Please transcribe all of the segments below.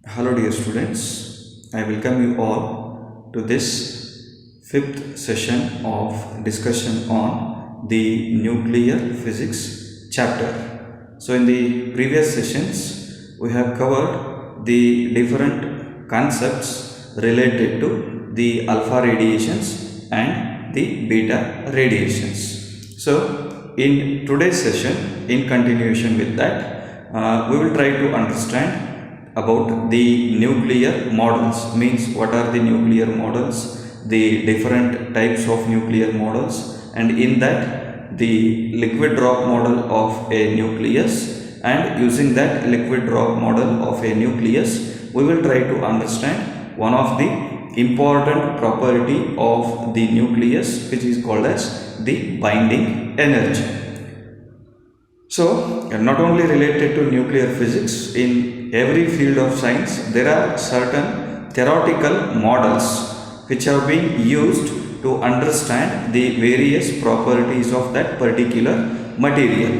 Hello, dear students. I welcome you all to this fifth session of discussion on the nuclear physics chapter. So, in the previous sessions, we have covered the different concepts related to the alpha radiations and the beta radiations. So, in today's session, in continuation with that, we will try to understand about the nuclear models. Means what are the nuclear models, the different types of nuclear models, and in that the liquid drop model of a nucleus, and using that liquid drop model of a nucleus we will try to understand one of the important property of the nucleus, which is called as the binding energy. So, not only related to nuclear physics, in every field of science there are certain theoretical models which have been used to understand the various properties of that particular material.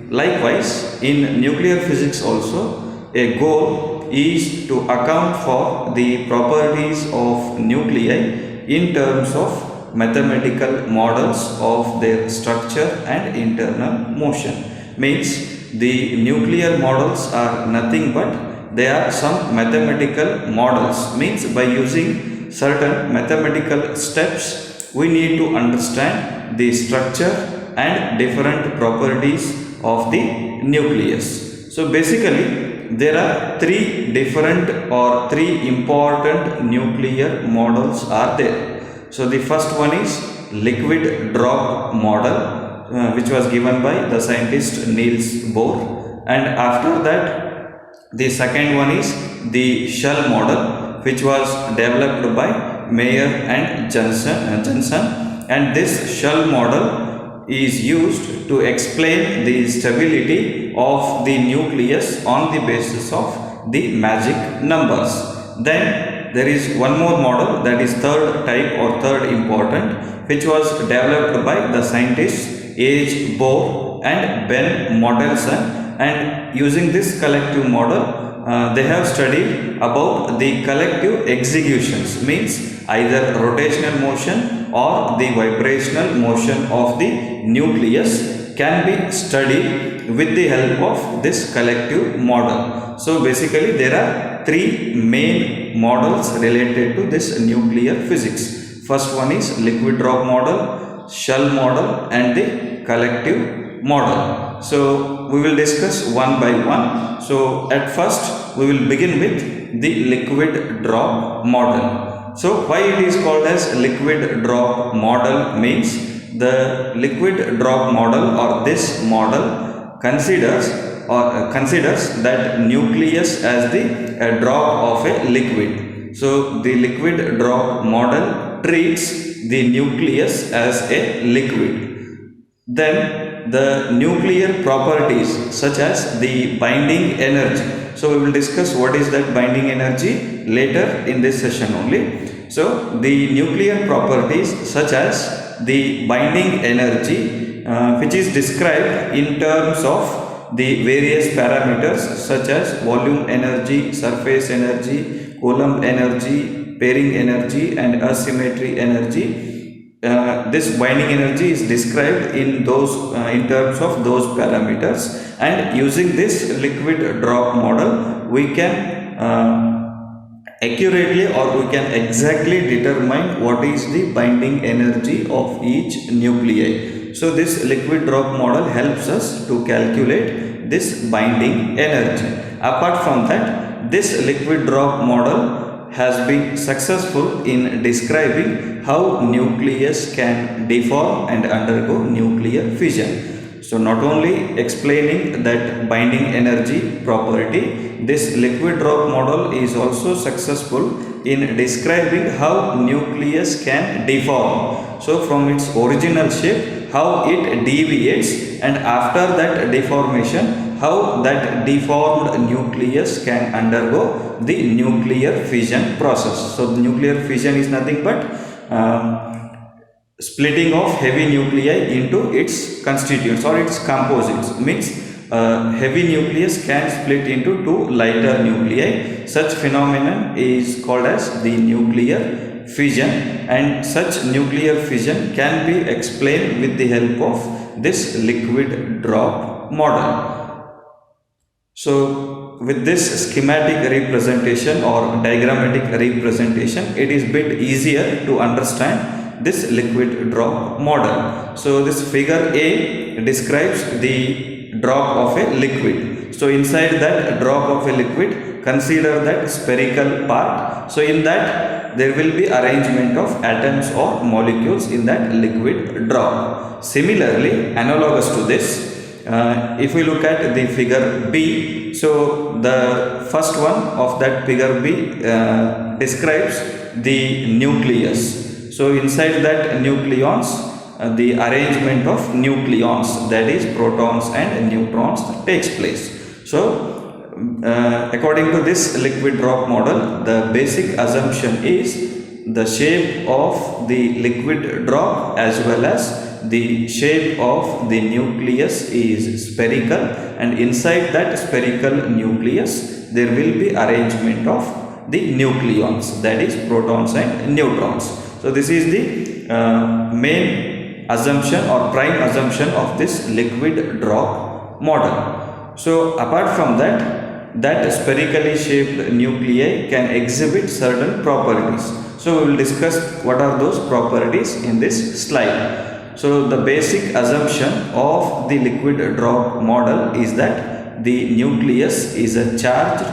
Likewise, in nuclear physics also, a goal is to account for the properties of nuclei in terms of mathematical models of their structure and internal motion. Means the nuclear models are nothing but they are some mathematical models. Means by using certain mathematical steps we need to understand the structure and different properties of the nucleus. So basically there are three different or three important nuclear models are there. So the first one is liquid drop model, which was given by the scientist Niels Bohr, and after that the second one is the shell model, which was developed by Mayer and Johnson, and this shell model is used to explain the stability of the nucleus on the basis of the magic numbers. Then there is one more model, that is third type or third important, which was developed by the scientists H. Bohr and Ben Motelson, and using this collective model they have studied about the collective executions. Means either rotational motion or the vibrational motion of the nucleus can be studied with the help of this collective model. So basically there are three main models related to this nuclear physics. First one is liquid drop model, shell model, and the collective model. So we will discuss one by one. So at first we will begin with the liquid drop model. So why it is called as liquid drop model? Means the liquid drop model or this model considers that nucleus as the drop of a liquid. So the liquid drop model treats the nucleus as a liquid. Then the nuclear properties such as the binding energy. So we will discuss what is that binding energy later in this session only. So the nuclear properties such as the binding energy, which is described in terms of the various parameters such as volume energy, surface energy, Coulomb energy, pairing energy, and asymmetry energy. This binding energy is described in those in terms of those parameters, and using this liquid drop model we can accurately or we can exactly determine what is the binding energy of each nuclei. So this liquid drop model helps us to calculate this binding energy. Apart from that, this liquid drop model has been successful in describing how nucleus can deform and undergo nuclear fission. So not only explaining that binding energy property, this liquid drop model is also successful in describing how nucleus can deform. So from its original shape, how it deviates, and after that deformation, how that deformed nucleus can undergo the nuclear fission process. So the nuclear fission is nothing but splitting of heavy nuclei into its constituents or its composites. Means heavy nucleus can split into two lighter nuclei. Such phenomenon is called as the nuclear fission, and such nuclear fission can be explained with the help of this liquid drop model. So with this schematic representation or diagrammatic representation, it is bit easier to understand this liquid drop model. So this figure A describes the drop of a liquid. So inside that drop of a liquid, consider that spherical part. So in that there will be arrangement of atoms or molecules in that liquid drop. Similarly, analogous to this, if we look at the figure B, so the first one of that figure B describes the nucleus. So inside that nucleons, the arrangement of nucleons, that is protons and neutrons, takes place. So according to this liquid drop model, the basic assumption is the shape of the liquid drop as well as the shape of the nucleus is spherical, and inside that spherical nucleus there will be arrangement of the nucleons, that is protons and neutrons. So this is the main assumption or prime assumption of this liquid drop model. So apart from that, that spherically shaped nuclei can exhibit certain properties. So we will discuss what are those properties in this slide. So the basic assumption of the liquid drop model is that the nucleus is a charged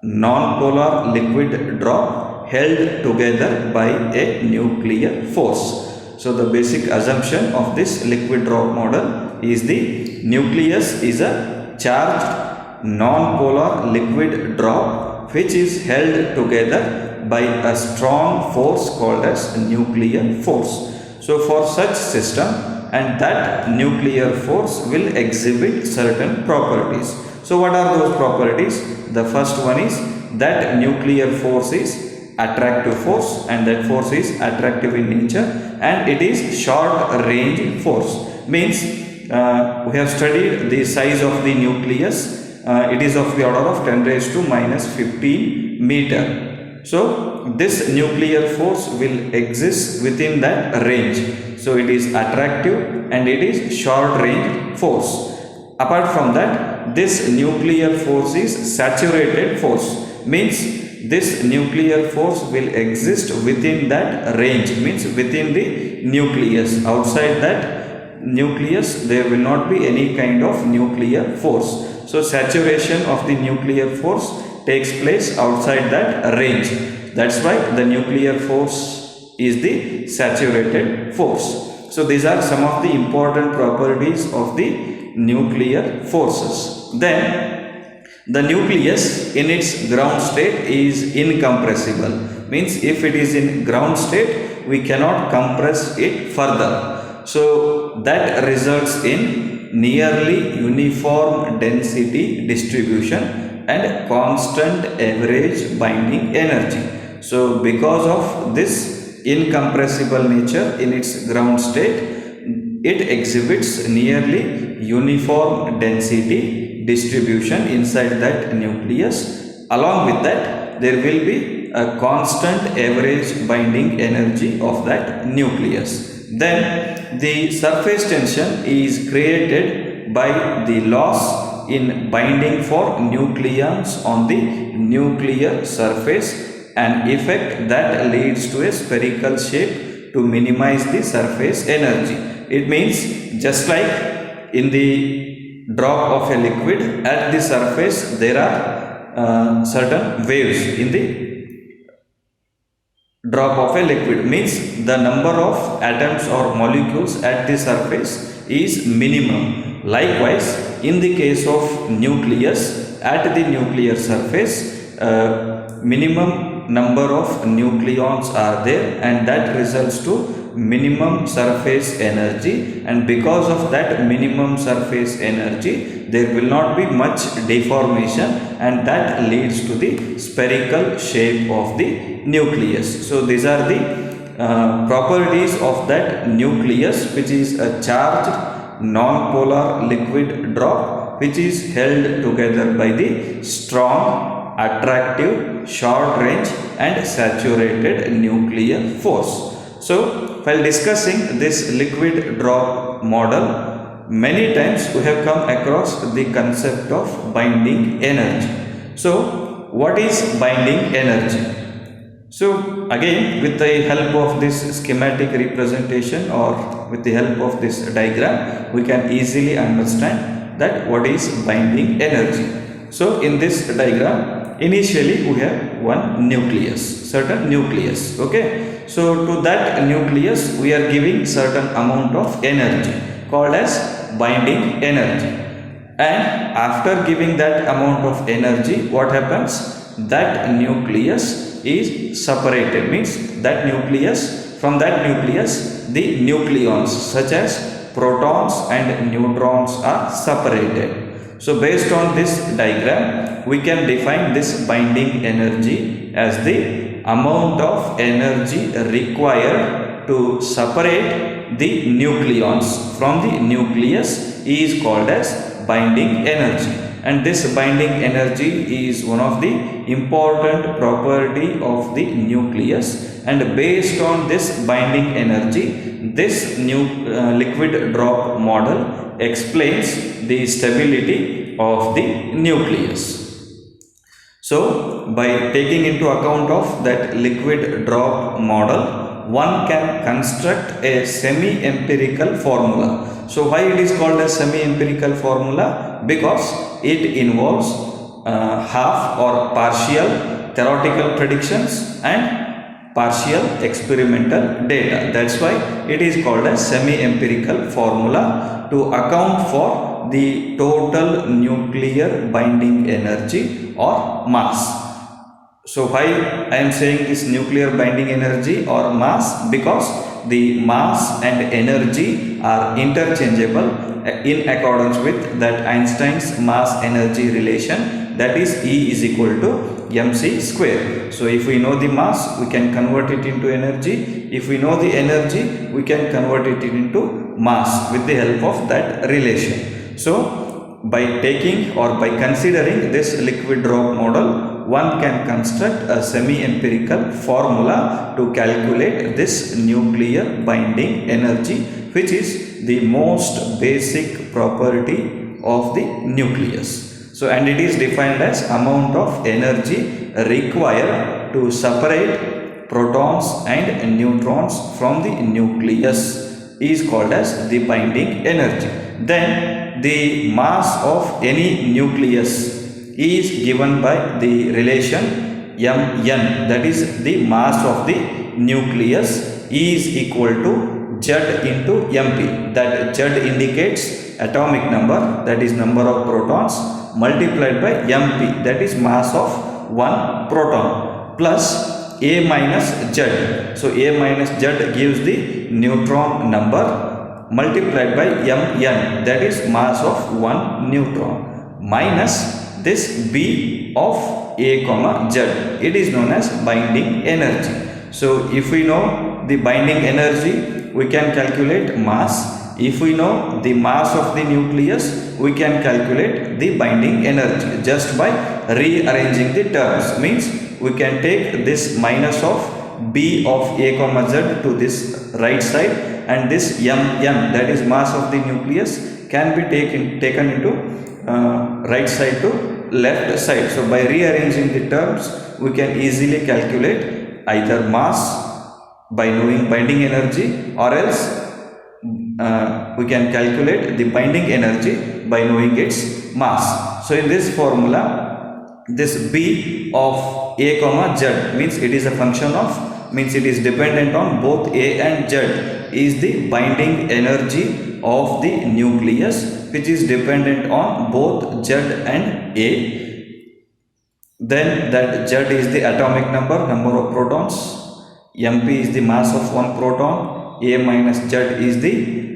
non-polar liquid drop held together by a nuclear force. So the basic assumption of this liquid drop model is the nucleus is a charged non-polar liquid drop which is held together by a strong force called as nuclear force. So for such system, and that nuclear force will exhibit certain properties. So what are those properties? The first one is that nuclear force is attractive force, and that force is attractive in nature, and it is short range force. Means we have studied the size of the nucleus. It is of the order of 10 raised to minus 15 meter. So this nuclear force will exist within that range. So it is attractive and it is short range force. Apart from that, this nuclear force is saturated force. Means this nuclear force will exist within that range, means within the nucleus. Outside that nucleus there will not be any kind of nuclear force. So saturation of the nuclear force takes place outside that range. That's why the nuclear force is the saturated force. So these are some of the important properties of the nuclear forces. Then the nucleus in its ground state is incompressible. Means if it is in ground state, we cannot compress it further. So that results in nearly uniform density distribution and constant average binding energy. So because of this incompressible nature in its ground state, it exhibits nearly uniform density distribution inside that nucleus. Along with that, there will be a constant average binding energy of that nucleus. Then the surface tension is created by the loss in binding for nucleons on the nuclear surface, an effect that leads to a spherical shape to minimize the surface energy. It means just like in the drop of a liquid, at the surface there are certain waves in the drop of a liquid. Means the number of atoms or molecules at the surface is minimum. Likewise, in the case of nucleus, at the nuclear surface, minimum number of nucleons are there, and that results to minimum surface energy, and because of that minimum surface energy, there will not be much deformation, and that leads to the spherical shape of the nucleus. So these are the properties of that nucleus, which is a charged non-polar liquid drop which is held together by the strong, attractive, short range and saturated nuclear force. So, while discussing this liquid drop model, many times we have come across the concept of binding energy. So, what is binding energy? So, again, with the help of this schematic representation or with the help of this diagram, we can easily understand that what is binding energy. So, in this diagram, initially we have one nucleus, certain nucleus, okay. So, to that nucleus, we are giving certain amount of energy called as binding energy. And after giving that amount of energy, what happens? That nucleus is separated, means that nucleus, from that nucleus, the nucleons such as protons and neutrons are separated. So, based on this diagram, we can define this binding energy as the amount of energy required to separate the nucleons from the nucleus is called as binding energy. And this binding energy is one of the important property of the nucleus, and based on this binding energy, this liquid drop model explains the stability of the nucleus. So, by taking into account of that liquid drop model, one can construct a semi-empirical formula. So, why it is called a semi-empirical formula? Because it involves half or partial theoretical predictions and partial experimental data. That's why it is called a semi-empirical formula to account for the total nuclear binding energy or mass. So, why I am saying this nuclear binding energy or mass? Because the mass and energy are interchangeable in accordance with that Einstein's mass energy relation, that is E is equal to mc square. So, if we know the mass, we can convert it into energy. If we know the energy, we can convert it into mass with the help of that relation. So, by taking or by considering this liquid drop model, one can construct a semi-empirical formula to calculate this nuclear binding energy, which is the most basic property of the nucleus. So, and it is defined as amount of energy required to separate protons and neutrons from the nucleus is called as the binding energy. Then the mass of any nucleus is given by the relation mn, that is the mass of the nucleus is equal to Z into mp. That Z indicates atomic number, that is number of protons, multiplied by mp, that is mass of one proton, plus A minus Z. So, A minus Z gives the neutron number, multiplied by mn, that is mass of one neutron, minus this B of A comma Z. It is known as binding energy. So, if we know the binding energy, we can calculate mass. If we know the mass of the nucleus, we can calculate the binding energy just by rearranging the terms. Means we can take this minus of B of A comma Z to this right side, and this mn, that is mass of the nucleus, can be taken into right side to left side. So, by rearranging the terms, we can easily calculate either mass by knowing binding energy, or else we can calculate the binding energy by knowing its mass. So, in this formula, this B of A comma Z means it is a function of, means it is dependent on both A and Z, is the binding energy of the nucleus, which is dependent on both Z and A. Then that Z is the atomic number of protons, mp is the mass of one proton, A minus Z is the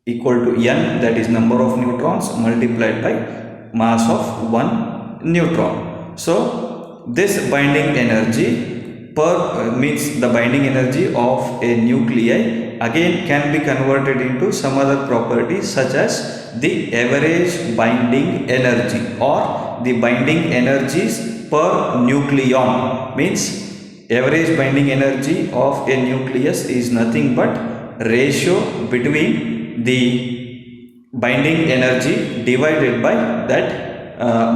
equal to n, that is number of neutrons, multiplied by mass of one neutron. So, this binding energy means the binding energy of a nuclei again can be converted into some other properties such as the average binding energy or the binding energies per nucleon. Means average binding energy of a nucleus is nothing but ratio between the binding energy divided by that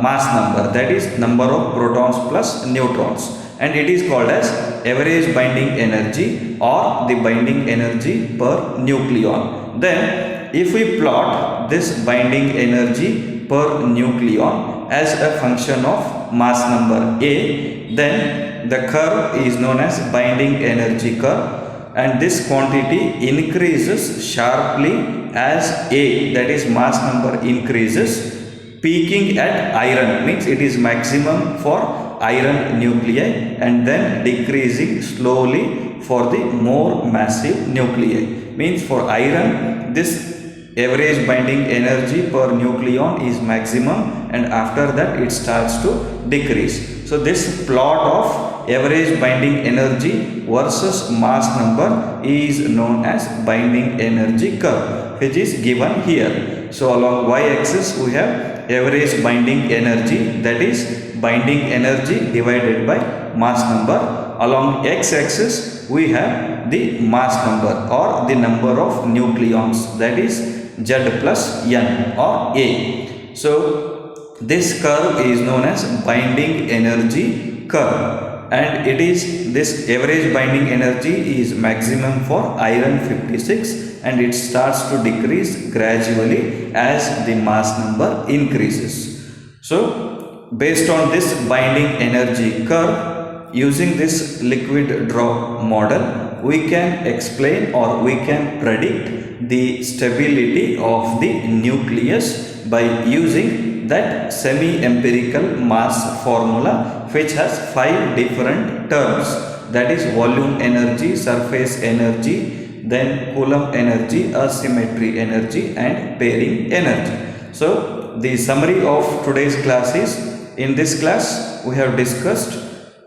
mass number, that is number of protons plus neutrons, and it is called as average binding energy or the binding energy per nucleon. Then if we plot this binding energy per nucleon as a function of mass number A, then the curve is known as binding energy curve, and this quantity increases sharply as A, that is mass number, increases, peaking at iron, means it is maximum for iron nuclei, and then decreasing slowly for the more massive nuclei. Means for iron this average binding energy per nucleon is maximum, and after that it starts to decrease. So this plot of average binding energy versus mass number is known as binding energy curve, which is given here. So along y-axis we have average binding energy, that is binding energy divided by mass number. Along x-axis we have the mass number or the number of nucleons, that is Z plus N or A. So this curve is known as binding energy curve, and it is this average binding energy is maximum for iron 56, and it starts to decrease gradually as the mass number increases. So based on this binding energy curve, using this liquid drop model, we can explain or we can predict the stability of the nucleus by using that semi-empirical mass formula, which has 5 different terms, that is volume energy, surface energy, then Coulomb energy, asymmetry energy, and pairing energy. So the summary of today's class is, in this class we have discussed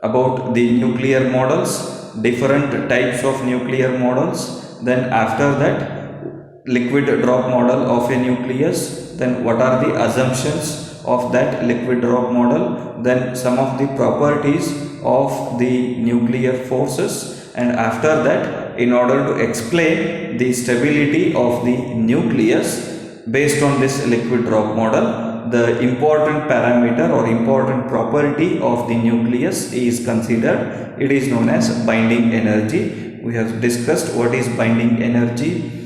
about the nuclear models, different types of nuclear models, then after that liquid drop model of a nucleus, then what are the assumptions of that liquid drop model, then some of the properties of the nuclear forces, and after that, in order to explain the stability of the nucleus based on this liquid drop model, the important parameter or important property of the nucleus is considered. It is known as binding energy. We have discussed what is binding energy,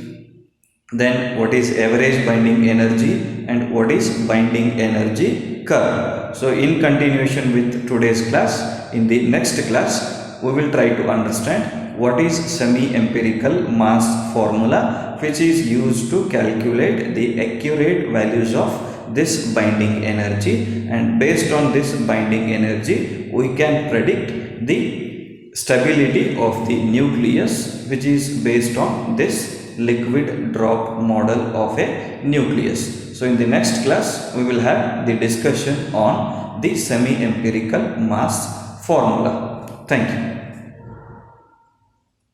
then what is average binding energy, and what is binding energy curve. So in continuation with today's class, in the next class we will try to understand what is semi-empirical mass formula, which is used to calculate the accurate values of this binding energy, and based on this binding energy we can predict the stability of the nucleus, which is based on this liquid drop model of a nucleus. So in the next class we will have the discussion on the semi-empirical mass formula. Thank you.